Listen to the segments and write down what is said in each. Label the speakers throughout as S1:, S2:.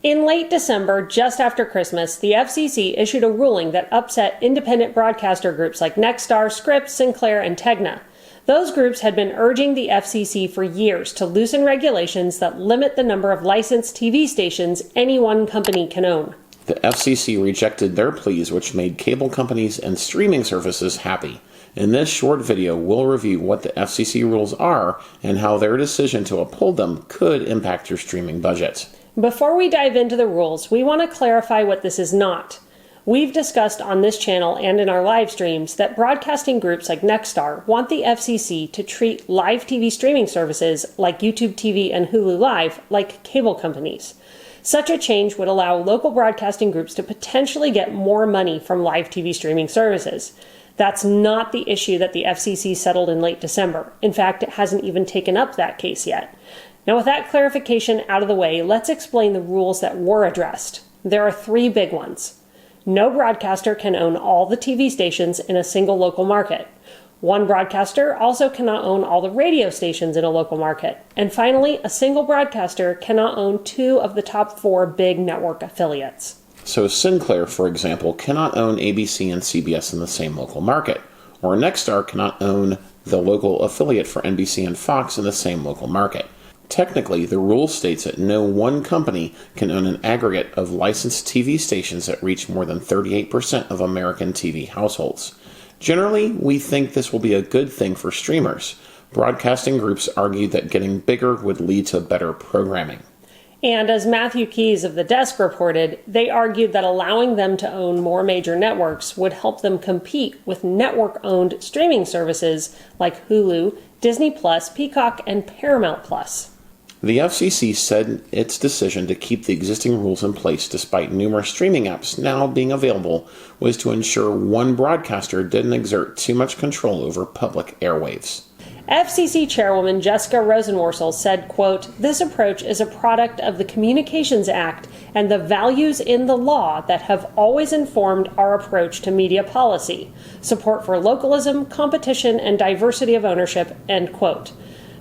S1: In late December, just after Christmas, the FCC issued a ruling that upset independent broadcaster groups like Nexstar, Scripps, Sinclair, and Tegna. Those groups had been urging the FCC for years to loosen regulations that limit the number of licensed TV stations any one company can own.
S2: The FCC rejected their pleas, which made cable companies and streaming services happy. In this short video, we'll review what the FCC rules are and how their decision to uphold them could impact your streaming budget.
S1: Before we dive into the rules, we want to clarify what this is not. We've discussed on this channel and in our live streams that broadcasting groups like Nexstar want the FCC to treat live TV streaming services like YouTube TV and Hulu Live like cable companies. Such a change would allow local broadcasting groups to potentially get more money from live TV streaming services. That's not the issue that the FCC settled in late December. In fact, it hasn't even taken up that case yet. Now, with that clarification out of the way, let's explain the rules that were addressed. There are 3 big ones. No broadcaster can own all the TV stations in a single local market. One broadcaster also cannot own all the radio stations in a local market. And finally, a single broadcaster cannot own 2 of the top 4 big network affiliates.
S2: So Sinclair, for example, cannot own ABC and CBS in the same local market, or Nexstar cannot own the local affiliate for NBC and Fox in the same local market. Technically, the rule states that no one company can own an aggregate of licensed TV stations that reach more than 38% of American TV households. Generally, we think this will be a good thing for streamers. Broadcasting groups argued that getting bigger would lead to better programming.
S1: And as Matthew Keyes of The Desk reported, they argued that allowing them to own more major networks would help them compete with network-owned streaming services like Hulu, Disney+, Peacock, and Paramount+.
S2: The FCC said its decision to keep the existing rules in place despite numerous streaming apps now being available was to ensure one broadcaster didn't exert too much control over public airwaves.
S1: FCC Chairwoman Jessica Rosenworcel said, quote, "This approach is a product of the Communications Act and the values in the law that have always informed our approach to media policy, support for localism, competition, and diversity of ownership," end quote.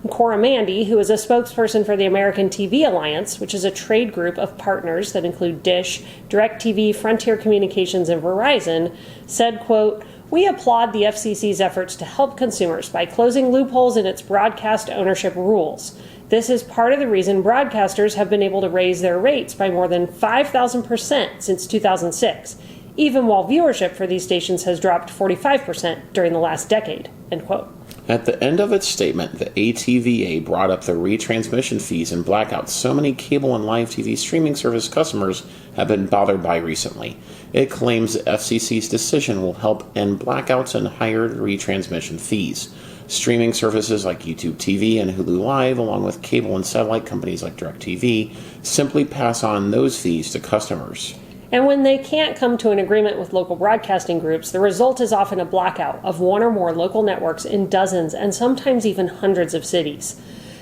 S1: Cora Mandy, who is a spokesperson for the American TV Alliance, which is a trade group of partners that include Dish, DirecTV, Frontier Communications, and Verizon, said, quote, "We applaud the FCC's efforts to help consumers by closing loopholes in its broadcast ownership rules. This is part of the reason broadcasters have been able to raise their rates by more than 5,000% since 2006, even while viewership for these stations has dropped 45% during the last decade," end quote.
S2: At the end of its statement, the ATVA brought up the retransmission fees and blackouts so many cable and live TV streaming service customers have been bothered by recently. It claims the FCC's decision will help end blackouts and higher retransmission fees. Streaming services like YouTube TV and Hulu Live, along with cable and satellite companies like DirecTV, simply pass on those fees to customers.
S1: And when they can't come to an agreement with local broadcasting groups, the result is often a blackout of one or more local networks in dozens and sometimes even hundreds of cities.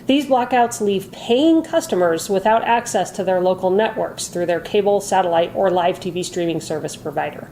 S1: These blackouts leave paying customers without access to their local networks through their cable, satellite, or live TV streaming service provider.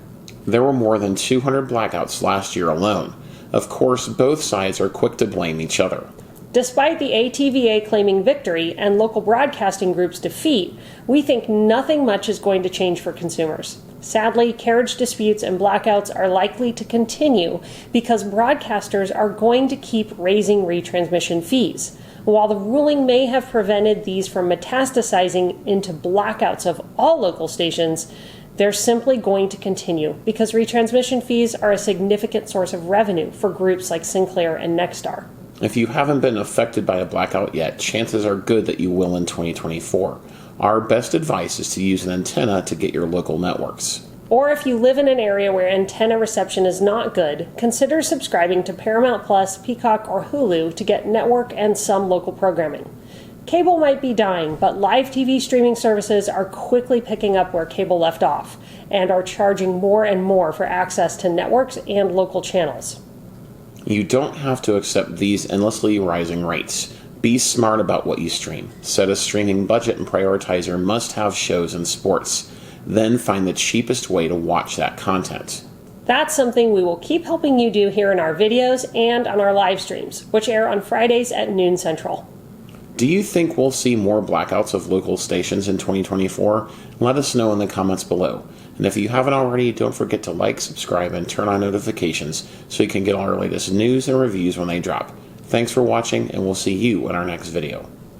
S2: There were more than 200 blackouts last year alone. Of course, both sides are quick to blame each other.
S1: Despite the ATVA claiming victory and local broadcasting groups' defeat, we think nothing much is going to change for consumers. Sadly, carriage disputes and blackouts are likely to continue because broadcasters are going to keep raising retransmission fees. While the ruling may have prevented these from metastasizing into blackouts of all local stations, they're simply going to continue because retransmission fees are a significant source of revenue for groups like Sinclair and Nexstar.
S2: If you haven't been affected by a blackout yet, chances are good that you will in 2024. Our best advice is to use an antenna to get your local networks.
S1: Or if you live in an area where antenna reception is not good, consider subscribing to Paramount+, Peacock, or Hulu to get network and some local programming. Cable might be dying, but live TV streaming services are quickly picking up where cable left off and are charging more and more for access to networks and local channels.
S2: You don't have to accept these endlessly rising rates. Be smart about what you stream. Set a streaming budget and prioritize your must-have shows and sports. Then find the cheapest way to watch that content.
S1: That's something we will keep helping you do here in our videos and on our live streams, which air on Fridays at noon Central.
S2: Do you think we'll see more blackouts of local stations in 2024? Let us know in the comments below. And if you haven't already, don't forget to like, subscribe, and turn on notifications so you can get all our latest news and reviews when they drop. Thanks for watching, and we'll see you in our next video.